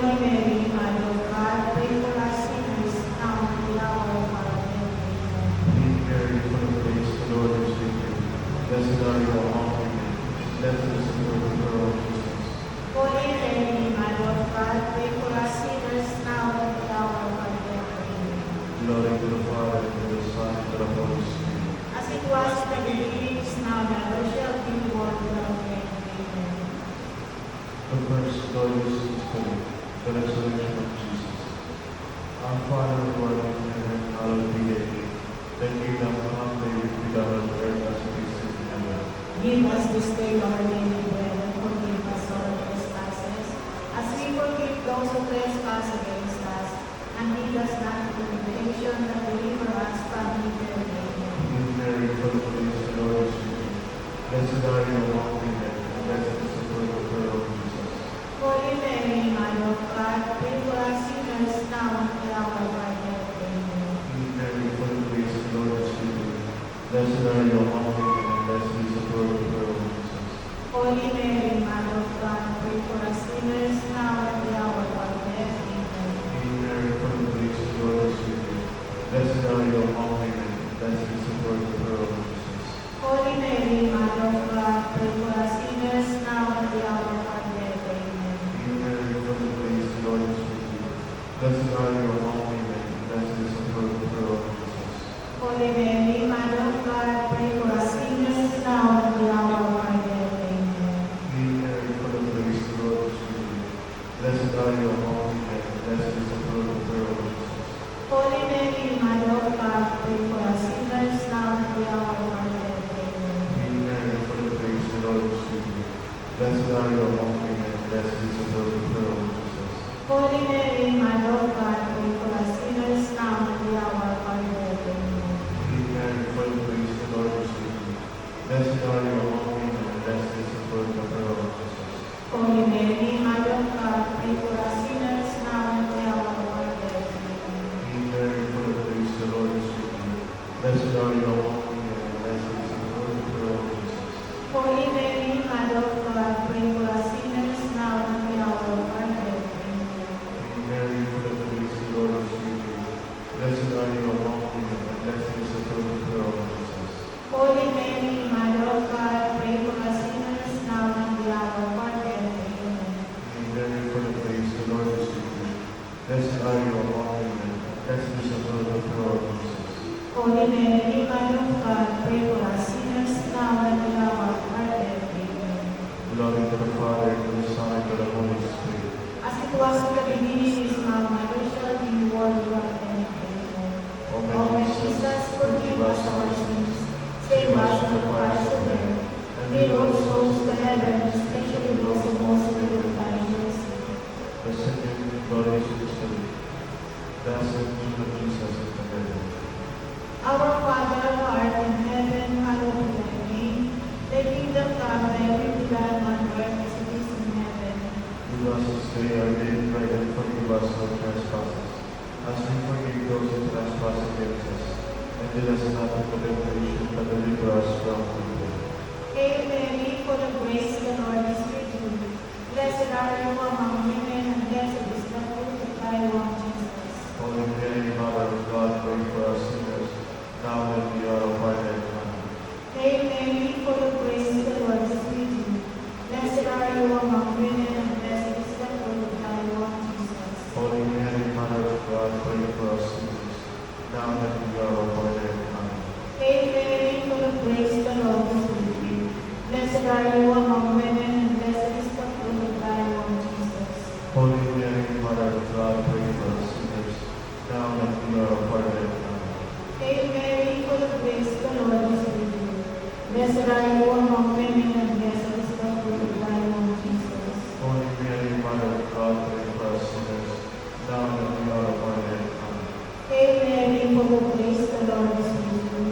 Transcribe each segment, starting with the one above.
Holy Mary, Mother of God, pray for us sinners, now and at the hour of our death. Amen. Hail Mary, full of grace, the Lord is with you. Blessed are you among women. Blessed is the fruit of your womb, Jesus. Holy Mary, Mother of God, pray for us sinners, now and at the hour of our death. Amen. Glory to the Father, and to the Son, and to the Holy Spirit. As it was in the beginning, is now, and ever shall be, world without end. Amen. The first glorious mystery, the resurrection of Jesus. Our Father who art in heaven, hallowed be thy name. Thy kingdom come, thy will be done on earth as it is in heaven. Give us this day our daily bread, and forgive us our trespasses, as we forgive those who trespass against us. And lead us not into temptation, but deliver us from evil. Amen. Hail Mary, full of grace, the Lord is with you. Blessed are you among women, and blessed is the fruit of your womb, Jesus. Holy Mary, Mother of God, pray for us sinners, now and at the hour of our death. Amen. Hail Mary, full of grace, the Lord is with you. Blessed are you among women, and blessed is the fruit of your womb, Jesus. Holy Mary, Mother of God, pray for us sinners, now and at the hour of our death. Amen. Hail Mary, full of grace, the Lord is with you. Blessed are you among women, and blessed is the fruit of your womb, Jesus. Holy Mary, Mother of God, pray for us sinners, now and at the hour of our death. Amen. Hail Mary, full of grace, the Lord is with you. Blessed are you among women, and blessed is the fruit of your womb, Jesus. Holy Mary, Mother of God, pray for us sinners, now and at the hour of our death. Amen. Hail Mary, full of grace, the Lord is with you. Blessed are you among women, and blessed is the fruit of your womb, Jesus. Holy Mary, Mother of God, pray for us sinners, now and at the hour of our death. Amen. Hail Mary, full of grace, the Lord is with you. Blessed are you among women, and blessed is the fruit of your womb, Jesus. Holy Mary, Mother of God, pray for us sinners, now and at the hour of our death. Amen. Hail Mary, full of grace, the Lord is with you. Blessed are you among women, and blessed is the fruit of your womb, Jesus. Holy Mary, Mother of God, pray for us sinners, now and at the hour of our death. Amen. Hail Mary, full of grace, the Lord is with you. Blessed are you among women, and blessed is the fruit of your womb, Jesus. Holy Mary, Mother of God, pray for us sinners, now and at the hour of our death. Amen. Hail Mary, full of grace, the Lord is with you. Blessed are you among women, and blessed is the fruit of your womb, Jesus. Holy Mary, Mother of God, pray for us sinners, now and at the hour of our death. Amen. Hail Mary, full of grace, the Lord is with you. Blessed are you among women, and blessed is the fruit of your womb, Jesus. Holy Mary, Mother of God, pray for us sinners, now and at the hour of our death. Amen. Glory to the Father, and to the Son, and to the Holy Spirit. As it was in the beginning, is now, and ever shall be, world without end. Amen. O O my Jesus, forgive us our sins, save us from the fires of hell, and lead all souls to heaven, especially those who most need of thy mercy. The second glorious mystery, the ascension of Jesus into heaven. Our Father, who art in heaven, hallowed be thy name. Thy kingdom come, thy will be done on earth as it is in heaven. Give us this day our daily bread, and forgive us our trespasses, as we forgive those who trespass against us. And lead us not into temptation, but deliver us from evil. Hail Mary, full of grace, the Lord is with you. Blessed are you among women, and blessed is the fruit of thy womb, Jesus. Holy Mary, Mother of God, pray for us sinners, now and at the hour of our death. Amen. Hail Mary, full of grace, the Lord is with you. Blessed are you among women, and blessed is the fruit of thy womb, Jesus. Holy Mary, Mother of God, pray for us sinners, now and at the hour of our death. Amen. Hail Mary, full of grace, the Lord is with you. Blessed are you among women, and blessed is the fruit of thy womb, Jesus. Holy Mary, Mother of God, pray for us sinners, now and at the hour of our death. Amen. Hail Mary, full of grace, the Lord is with you. Blessed are you among women, and blessed is the fruit of thy womb, Jesus. Holy Mary, Mother of God, pray for us sinners, now and at the hour of our death. Amen. Hail Mary, full of grace, the Lord is with you.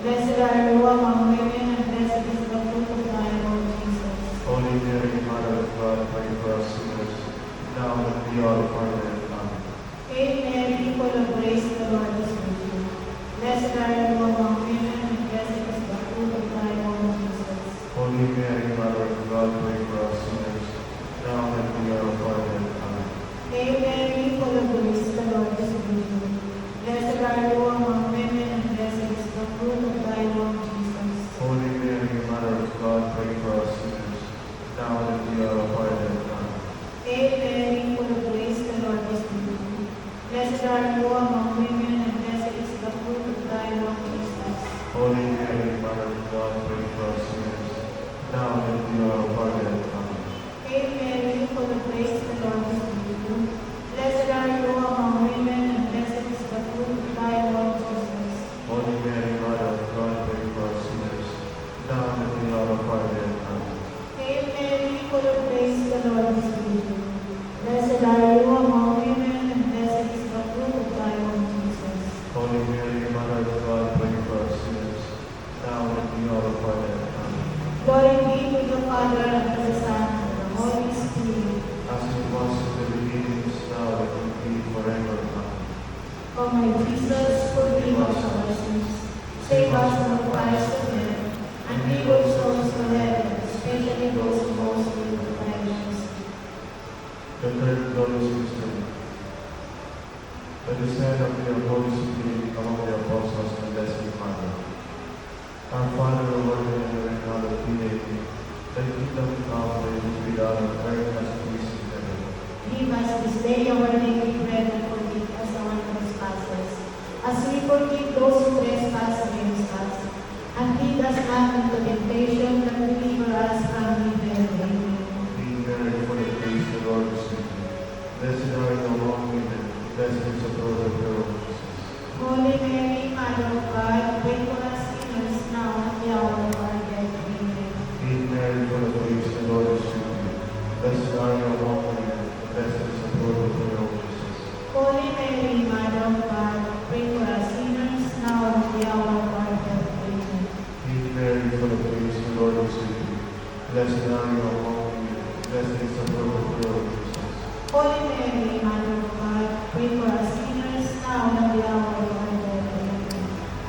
Blessed are you among women, and blessed is the fruit of thy womb, Jesus. Holy Mary, Mother of God, pray for us sinners, now and at the hour of our death. Amen. Hail Mary, full of grace, the Lord is with you. Blessed are you among women, and blessed is the fruit of thy womb, Jesus. Holy Mary, Mother of God, pray for us sinners, now and at the hour of our death. Amen. Hail Blessed are you among women, and blessed is the fruit of thy womb, Jesus. Holy Mary, Mother of God, pray for us sinners, now and at the hour of our death. Amen. Hail Mary, full of grace, the Lord is with you. Blessed are you among women, and blessed is the fruit of thy womb, Jesus. Holy Mary, Mother of God, pray for us sinners, now and at the hour of our death. Amen. Hail Mary, full of grace, the Lord is with you. Blessed are you among women, and blessed is the fruit of thy womb, Jesus. Holy Mary, Mother of God, pray for us sinners, now and at the hour of our death. Amen. Glory be to the Father, and to the Son, and to the Holy Spirit. As it was in the beginning, is now, and will be forever. Amen. O my Jesus, forgive us our sins, save us from the fires of hell, and lead all souls to heaven, especially those who most need of thy mercy. The third glorious mystery, the descent of the Holy Spirit among the apostles and Blessed Mother. Our Father, who art in heaven, hallowed be thy name. Thy kingdom come, thy will be done on earth as it is in heaven. Give us this day our daily bread, and forgive us our trespasses, as we forgive those who trespass against us. And lead us not into temptation, but deliver us from evil. Amen. Be Mary, full of grace, the Lord is with you. Blessed are you among women, blessed is the fruit of your womb, Jesus. Holy Mary, Mother of God, pray for us sinners now and at the hour of our death. Amen. Be Mary, full of grace, the Lord is with you. Blessed are you among women, blessed is the fruit of your womb, Jesus. Holy Mary, Mother of God, pray for us sinners now and at the hour of our death. Amen. Be Mary, full of grace, the Lord is with you. Blessed are you among women, blessed is the fruit of your womb, Jesus. Holy Mary, Mother of God, pray for us sinners now and at the hour of our death. Amen.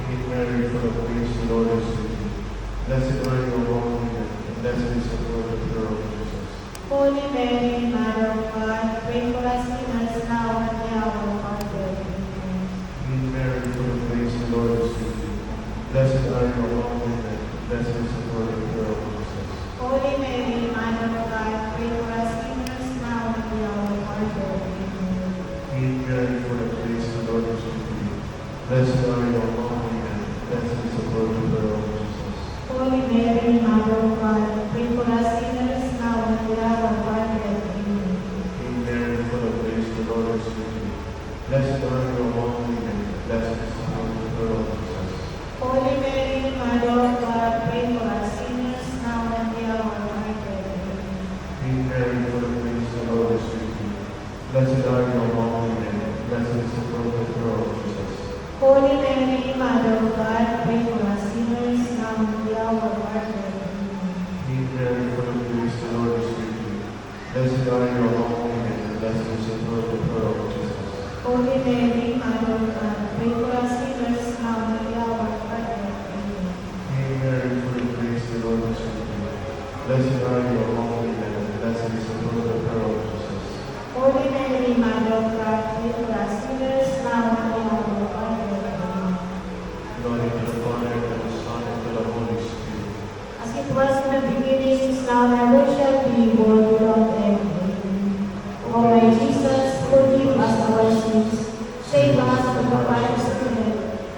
Be Mary, full of grace, the Lord is with you. Blessed are you among women, and blessed is the fruit of your womb, Jesus. Holy Mary, Mother of God, pray for us sinners now and at the hour of our death. Amen. Be Mary, full of grace, the Lord is with you. Blessed are you among women, blessed is the fruit of your womb, Jesus. Holy Mary, Mother of God, pray for us sinners now and at the hour of our death. Amen. Be Mary, full of grace, the Lord is with you. Blessed are you among women, blessed is the fruit of your womb, Jesus. Holy Mary, Mother of God, pray for us sinners now and at the hour of our death. Amen. Be Mary, full of grace, the Lord is with you. Blessed are you among women, blessed is the fruit of your womb, Jesus. Holy Mary, Mother of God, pray for us sinners now and at the hour of our death. Amen. Be Mary, full of grace, the Lord is with you. Blessed are you among women, blessed is the fruit of your womb, Jesus. Holy Mary, Mother of God, pray for us sinners now and at the hour of our death. Amen. Be Mary, full of grace, the Lord is with you. Blessed are you among women, blessed is the fruit of your womb, Jesus. Holy Mary, Mother of God, pray for us sinners now and at the hour of our death. Amen. Be Mary, full of grace, the Lord is with you. Blessed are you among women, blessed is the fruit of your womb, Jesus. Holy Mary, Mother of God, pray for us sinners now and at the hour of our death. Amen. Glory to the Father, and to the Son, and to the Holy Spirit. As it was in the beginning, is now, and ever shall be, world without end. Amen. O my Jesus, forgive us our sins, save us from the fires of hell,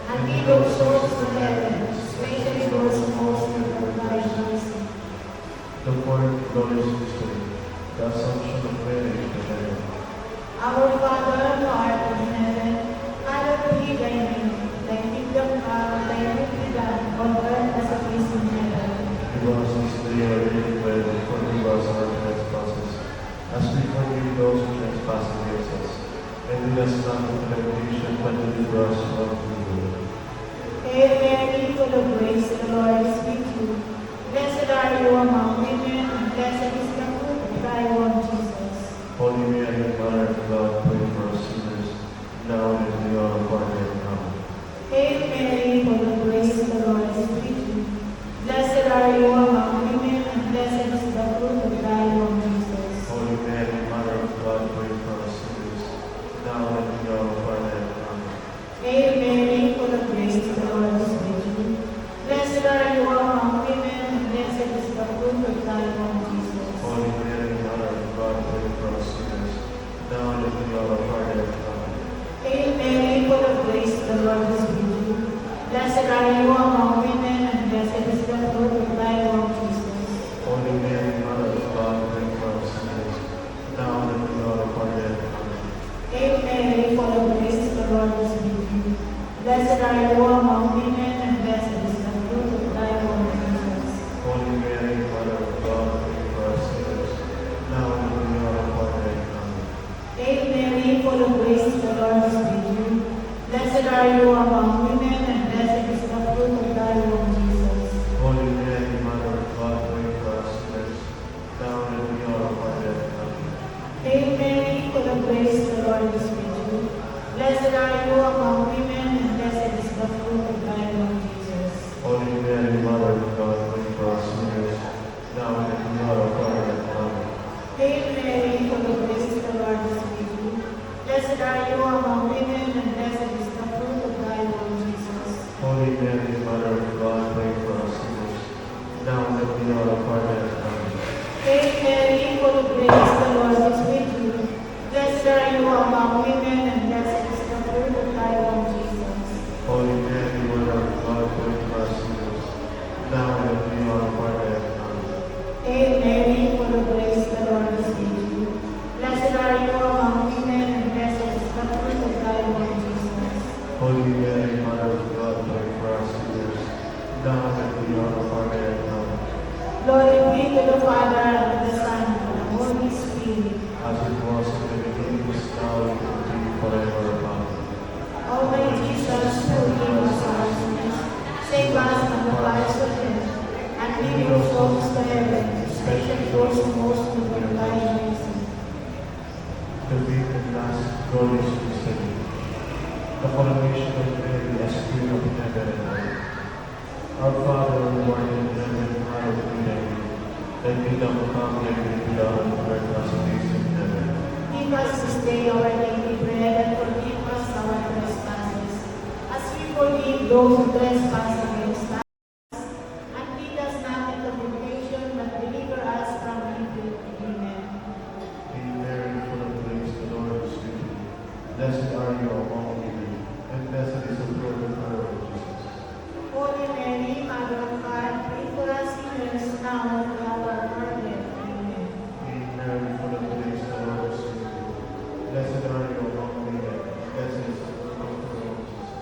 and lead all souls to heaven, especially those who most need of thy mercy. The fourth glorious mystery, the Assumption of Mary into heaven. Our Father, who art in heaven, hallowed be thy name. Thy kingdom come, thy will be done, on earth as it is in heaven. Give us this day our daily bread, and forgive us our trespasses, as we forgive those who trespass against us. And lead us not into temptation, but deliver us from evil. Hail Mary, full of grace, the Lord is with you. Blessed are you among women, and blessed is the fruit of thy womb, Jesus. Holy Mary, Mother of God, pray for us sinners, now and at the hour of our death. Amen. Hail Mary, full of grace, the Lord is with you. Blessed are you among women, and blessed is the fruit of thy womb, Jesus. Holy Mary, Mother of God, pray for us sinners, now and at the hour of our death. Amen. Hail Mary, full of grace, the Lord is with you. Blessed are you among women, and blessed is the fruit of thy womb, Jesus. Holy Mary, Mother of God, pray for us sinners, now and at the hour of our death. Amen. Hail are you among women, and blessed is the fruit of thy womb, Jesus. Holy Mary, Mother of God, pray for us sinners, now and at the hour of our death. Amen. Hail Mary, full of grace, the Lord is with you. Blessed are you among women, and blessed is the fruit of thy womb, Jesus. Holy Mary, Mother of God, pray for us sinners, now and at the hour of our death. Amen. Hail Mary, full of grace, the Lord is with you. Blessed are you among women, and blessed is the fruit of thy womb, Jesus. Holy Mary, Mother of God, pray for us sinners, now and at the hour of our death. Amen. Hail Mary, full of grace, the Lord is with you. Blessed are you among women, and blessed is the fruit of thy womb, Jesus. Holy Mary, Mother of God, pray for us sinners, now and at the hour of our death. Amen. Hail Mary, full of grace, the Lord is with you. Blessed are you among women, and blessed is the fruit of thy womb, Jesus. Holy Mary, Mother of God, pray for us sinners, now and at the hour of our death. Amen. Hail Mary, full of grace, the Lord is with you. Blessed are you among women, and blessed is the fruit of thy womb, Jesus. Holy Mary, Mother of God, pray for us sinners, now and at the hour of our death. Amen. Glory be to the Father, and to the Son, and to the Holy Spirit. As it was in the beginning, is now, and will be forever. Amen. O my Jesus, forgive us our sins, save us from the fires of hell, and lead your souls to heaven, especially those who most need of thy mercy. The fifth and last glorious mystery, the coronation of Mary as Queen of heaven and earth. Our Father, who art in heaven, hallowed be thy name. Thy kingdom come, thy will be done on earth as it is in heaven. Give us this day our daily bread, and forgive us our trespasses, as we forgive those who trespass against us. And lead us not into temptation, but deliver us from evil. Amen. Hail Mary, full of grace, the Lord is with you. Blessed are you among women, and blessed is the fruit of thy womb, Jesus. Holy Mary, Mother of God, pray for us sinners, now and at the hour of our death. Amen. Hail Mary, full of grace, the Lord is with you. Blessed are you among women, and blessed is the fruit of thy womb, Jesus.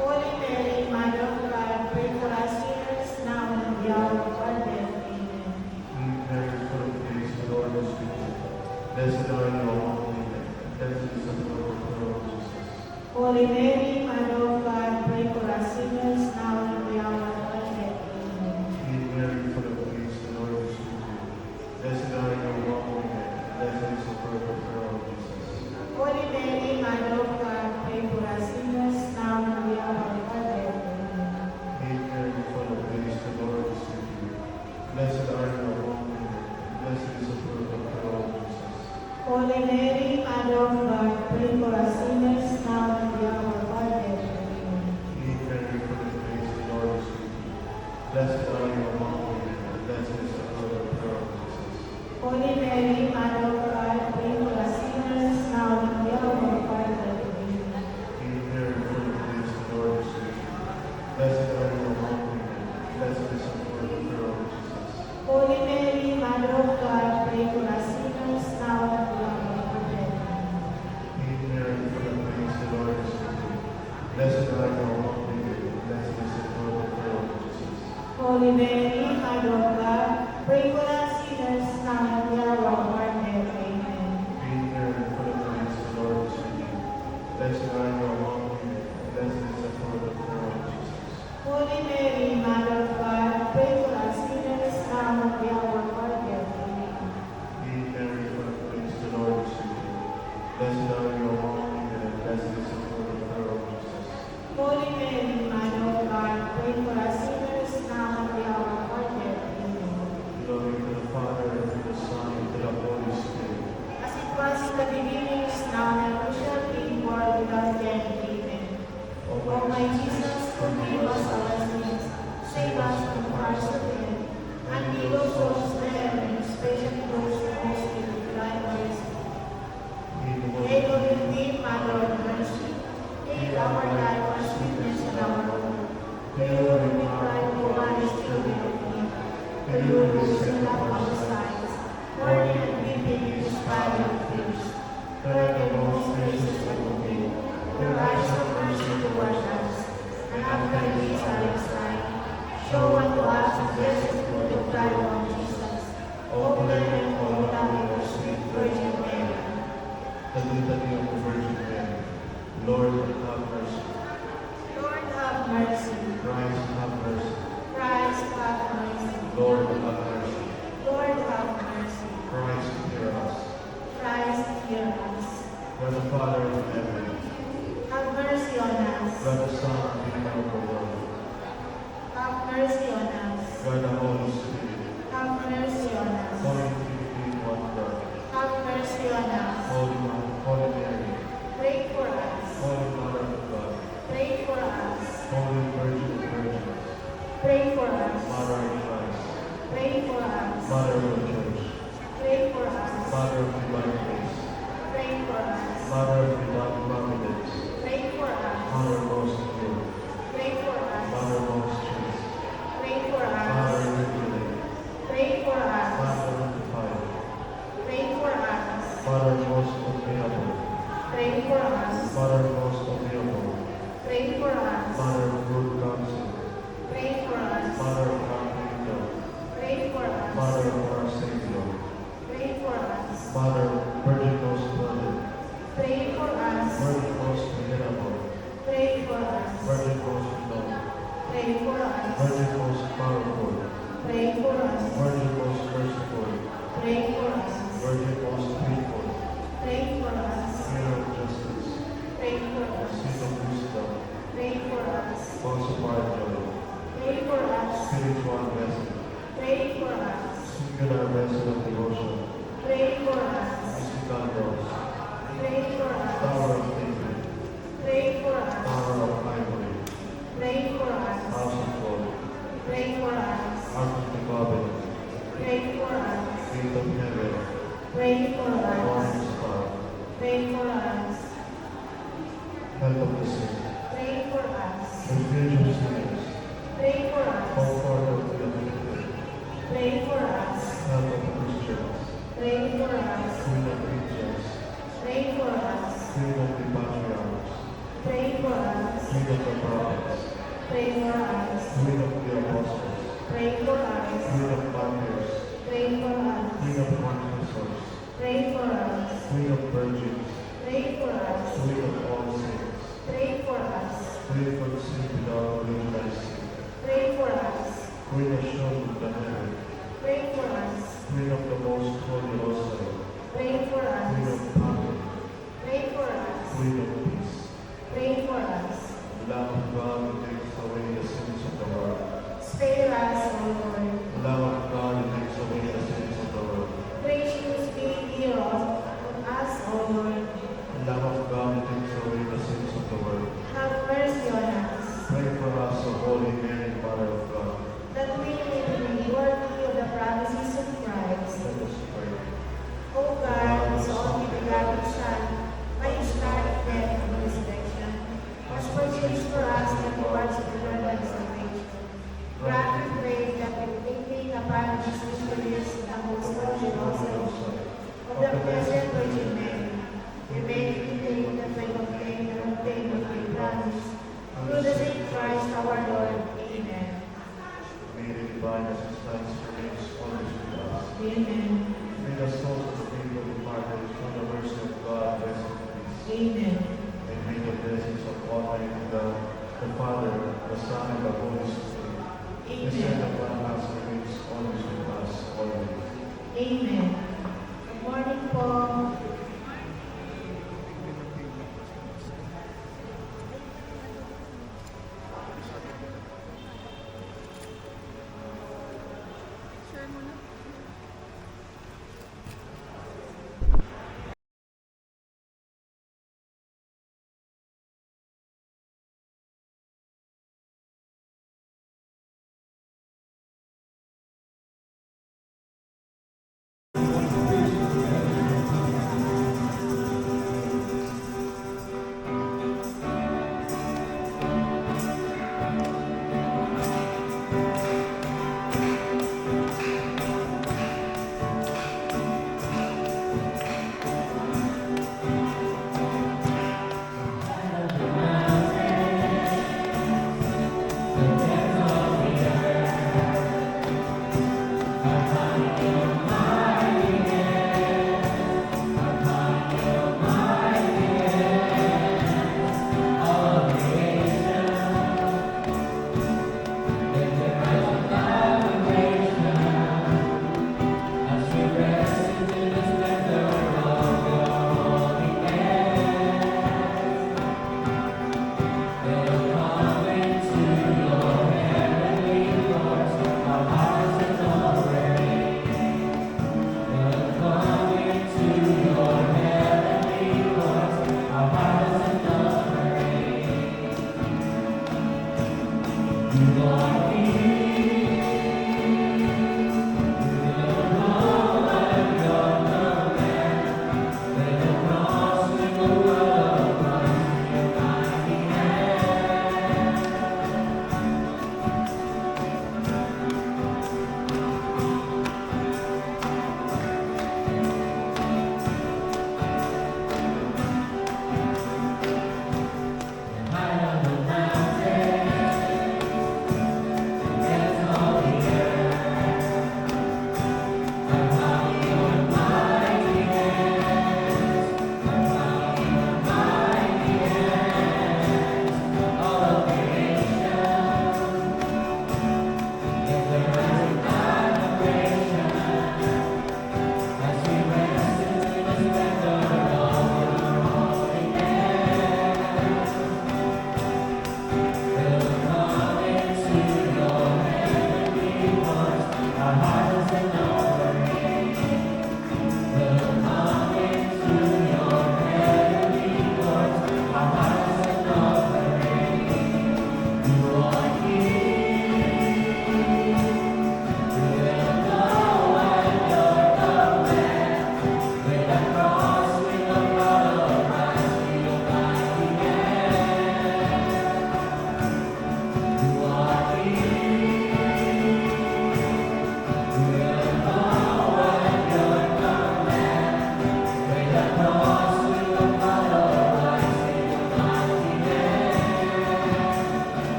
Holy Mary, Mother of God, pray for us sinners, now and at the hour of our death. Amen. Hail Mary, full of grace, the Lord is with you. Blessed are you among women, and blessed is the fruit of thy womb, Jesus. Holy Mary, Mother of God, pray for us sinners, now and at the hour of our death. Amen. Hail Mary, full of grace, the Lord is with you. Blessed are you among women, and blessed is the fruit of thy womb, Jesus. Holy Mary, Mother of God, pray for us sinners, now and at the hour of our death. Amen. Hail Mary, full of grace, the Lord is with you. Blessed are you among women, and blessed is the fruit of thy womb, Jesus. Holy Mary, Mother of God, pray for us sinners, now and at the hour of our death. Amen. Hail Mary, full of grace, the Lord is with you. Blessed are you among women, and blessed is the fruit of thy womb, Jesus. Holy Mary, Mother of God, pray for us sinners, now and at the hour of our death. Amen. Hail Mary, full of grace, the Lord is with you. Blessed are you among women, and blessed is the fruit of thy womb, Jesus. Holy Mary, Mother of God, pray for us sinners, now and at the hour of our death. Amen. Hail Mary, full of grace, the Lord is with you. Blessed are you among women, and blessed is the fruit of thy womb, Jesus. Holy Mary, Mother of God, pray for us sinners, now and at the hour of our death. Amen. Hail Mary, full of grace, the Lord is with you. Blessed are you among women, and blessed is the fruit of thy womb, Jesus. Holy Mary, Mother of God, pray for us sinners, now and at the hour of our death. Amen. Hail Mary, full of grace, the Lord is with you. Blessed are you among women, and blessed is the fruit of thy womb, Jesus. Holy Mary, Mother of God, pray for us sinners, now and at the hour of our death. Amen. Glory to the Father, and to the Son, and to the Holy Spirit. As it was in the beginning, is now, and ever shall be, world without life of Jesus. O Mary, O Mother of Sweet Virgin Mary. The Litany of the Virgin Mary. Lord, have mercy. Lord, have mercy. Christ, have mercy. Christ, have mercy. Lord, have mercy. Lord, have mercy. Christ, hear us. Christ, hear us. God the Father in heaven, Have mercy on us. God the Son, King of the world, Have mercy on us. God the Holy Spirit, Have mercy on us. Holy Trinity, one God, Have mercy on us. Holy One, Holy Mary, Pray for us. Holy Mother of God, Pray for us. Holy Virgin of Virgins, Pray for us. Mother of Christ, Pray for us. Mother of the Church, Pray for us. Mother of divine grace, Pray for us. Mother of divine providence, Pray for us. Mother most pure, Pray for us. Mother most chaste, Pray for Mother us. immaculate, Pray for us. Mother undefiled, Pray for us. Mother most amiable, Pray for us. Mother most amiable, Pray for us. Mother of good counsel, Pray for us. Mother of God angel, Pray for us. Mother of our Savior, Pray for us. Mother Virgin most splendid, Pray for us. Virgin most venerable, Pray for us. Virgin most renowned, Pray for us. Virgin most powerful, Pray for us. Virgin most merciful, Pray for us. Virgin most faithful, Pray for us. Queen of justice, Pray for us. Seat of wisdom, Pray for us. Cause of our joy, Pray for us. spiritual blessing, Pray for us. singular blessing of devotion, Pray for us. mystical rose, Pray for us. Tower of David, Pray for us. Tower of Ivory, Pray for us. House of Gold, Pray for us. Ark of the Covenant, Pray for us. Gate of Heaven, Pray for us. Morning Star, Pray for us. Health of the sick, Pray for us. Refuge of sinners, Pray for us. Comfort of the afflicted, Pray for us. Help of Christians, Pray for us. Queen of Angels, Pray for us. Queen of the Patriarchs, Pray for us. Queen of the Prophets, Pray for us. Queen of the Apostles, Pray for us. Queen of Martyrs, Pray for us. Queen of Confessors, Pray for us. Queen of Virgins, Pray for us. Queen of all saints, Pray for us. Queen for sin without realized sin, Pray for us. Queen of shown the heaven, Pray for us. Queen of the most holy rosary, Pray for Queen us. of pardon, Pray for us. Queen of peace, Pray for us. Lamb of God who takes away the sins of the world, Spare us, O Lord. Lamb of God who takes away the sins of the world, Graciously hear us, O Lord. Lamb of God who takes away the sins of the world. Have mercy on us, Pray for us, O Holy Mary, Mother of God. that we may be worthy of the promises of Christ. Let us pray. O God, whose only begotten Son, by his life, death, and resurrection, has purchased for us the rewards of eternal salvation. Grant, we pray, that meditating upon these mysteries of the most holy rosary of the Blessed Virgin Mary, we may meditate that we obtain and obtain what we promise. Through the same Christ our Lord. Amen.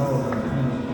called our friends to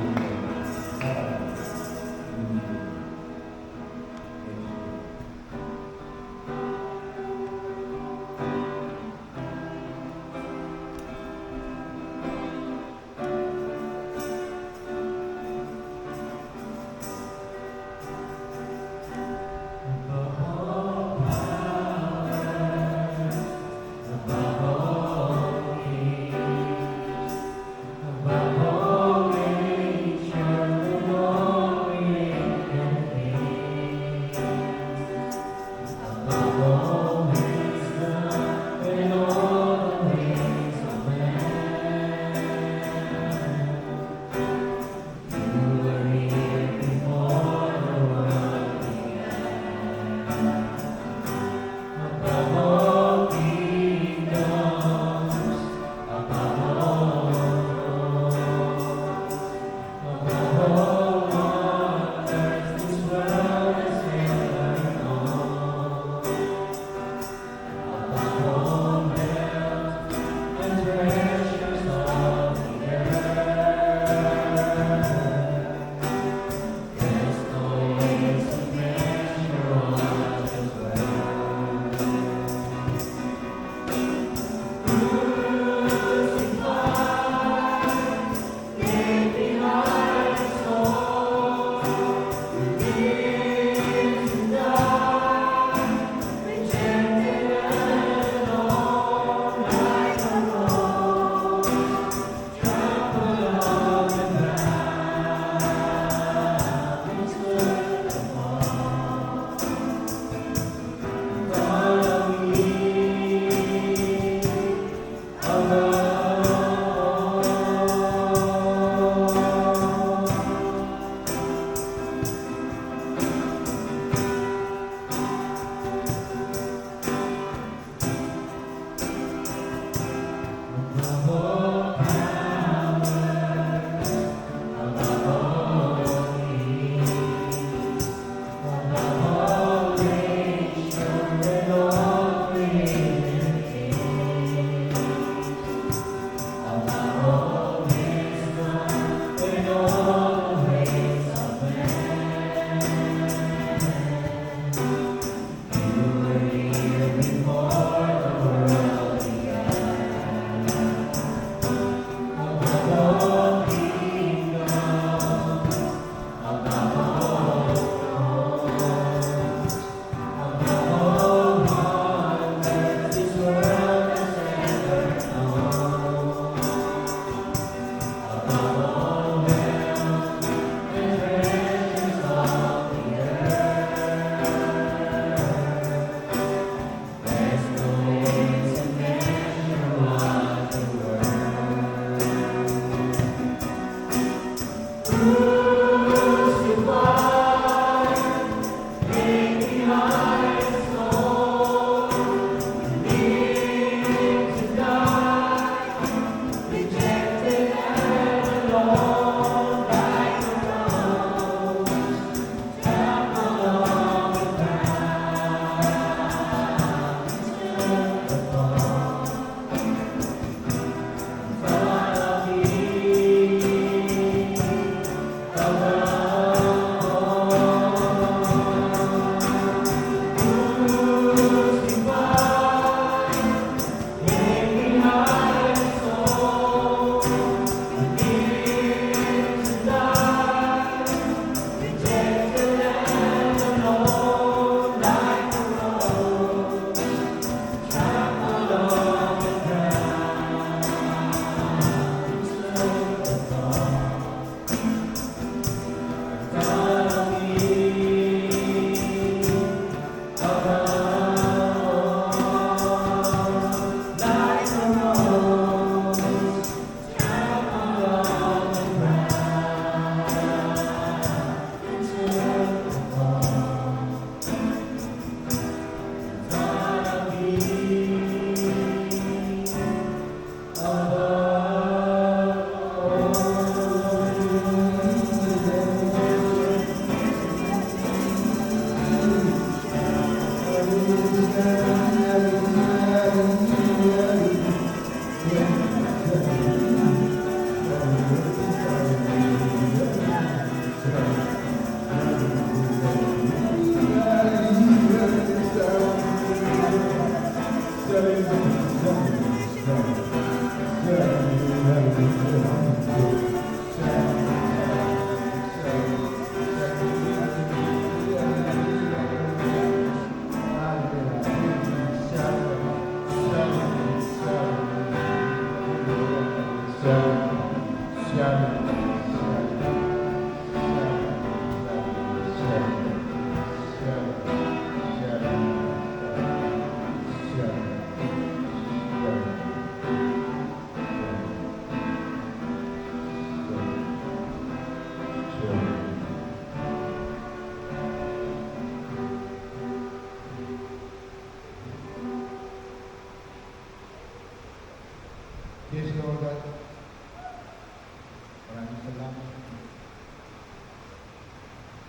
salamat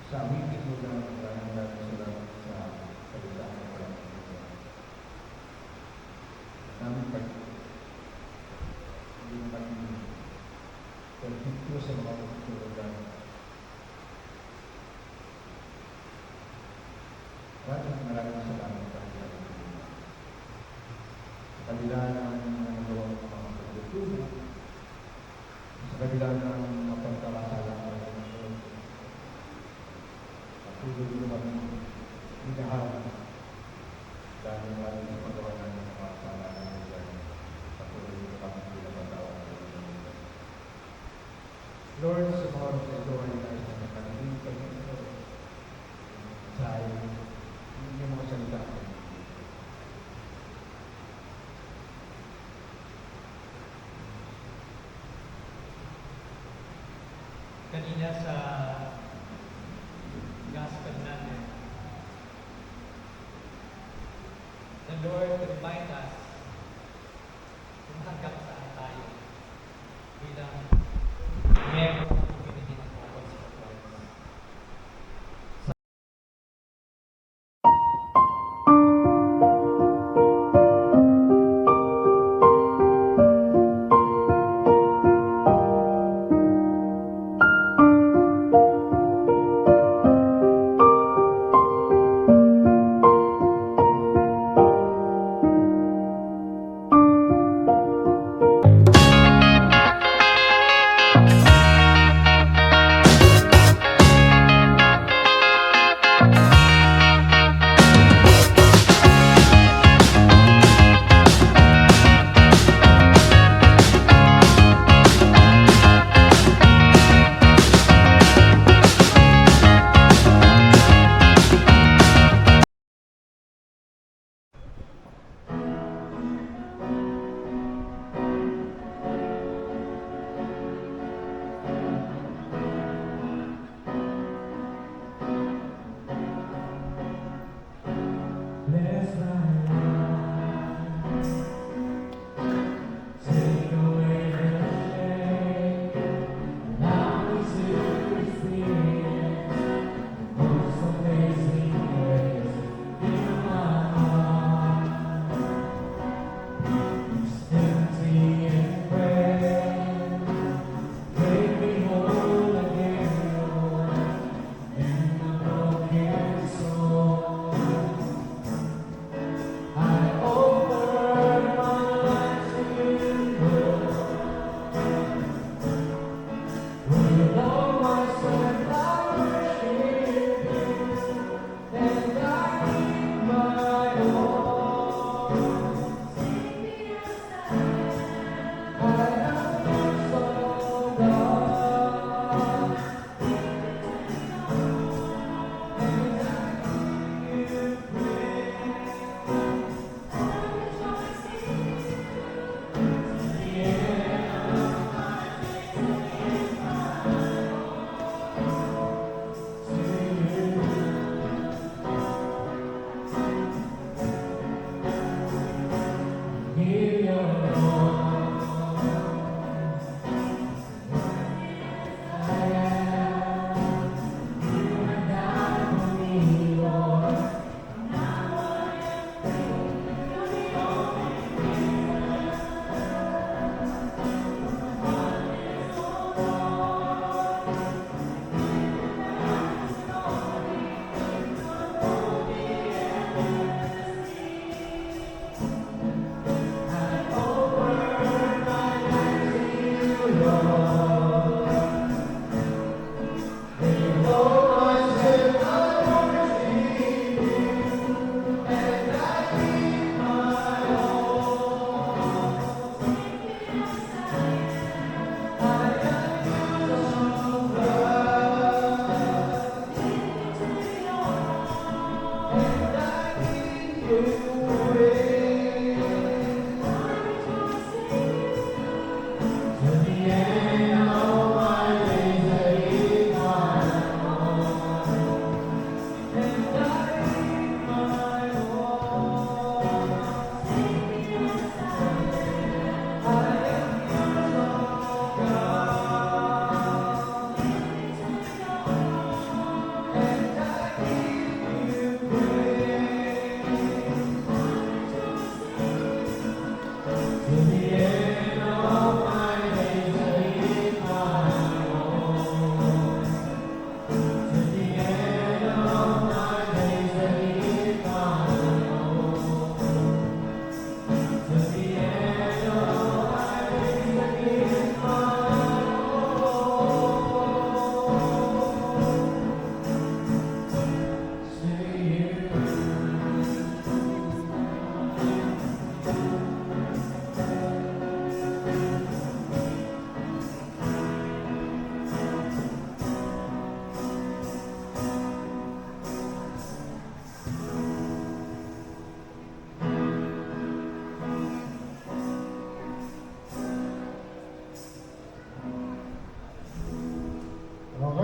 sa awitin mo lang. Maraming salamat sa salita ng Panginoon. Namin pag hindi naman perfecto sa mga pagtutulungan. Maraming salamat sa Panginoon. Sa kabila ng nagawa ng mga pagtutulungan, sa kabila ng mga pagkakasala ng Panginoon, patuloy ko kami minahal dahil maraming sa pagawa namin ng mga kasalanan ng Panginoon. Patuloy ko kami pinapatawa ng Panginoon. Lord, sa mga oras na ito ay nais na nakalaging Panginoon sa inyong mga salita. Kanina sa gospel natin, the Lord remind us kung hanggang saan tayo bilang member ng community ng Focus for Christ.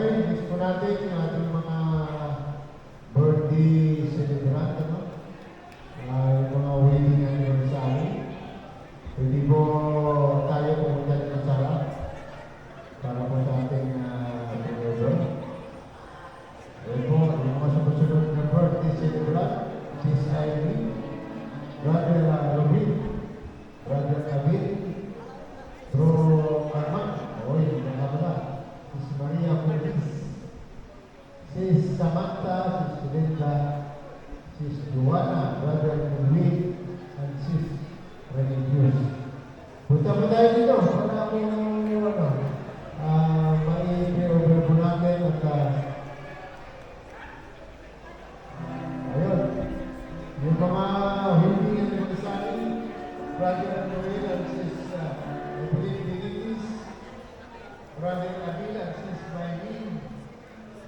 Okay, list po natin yung ating mga birthday celebrant, ano? Yung mga wedding anniversary. Pwede po tayo pumunta ng sala para po sa ating deliver. Ayun po, yung mga sumusunod na birthday celebrant, Sis Irene, Brother Robin, Brother David, Bro Armand, yung mga pala, Sis Maria Pulis, Sis Samantha, Sis Linda, Sis Joanna, Brother Luis, and Sis Religious. Punta mo tayo dito para kami mai-over po natin at ayun, yung mga hindi na nagsasabi, Brother Noel and Sis Evelyn Benitez, Brother Abel and Sis Maylene,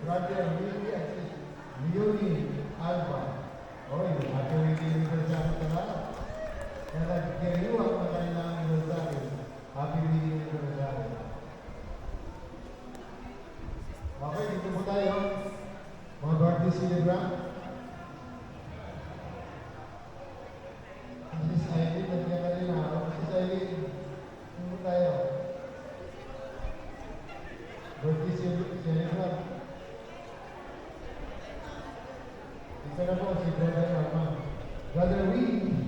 Brother Willie and Sis Leonie Alba. Oy, happy wedding anniversary sa lahat. Kaya nagkiriwa ang kanilang anniversary. Happy wedding anniversary. Okay, dito po tayo. Mga birthday celebrant. Sis Aileen, nandiyan ka rin ako. Sis Aileen, dito tayo. Birthday celebrant. Ito na po si Brother Armand. Brother Wee.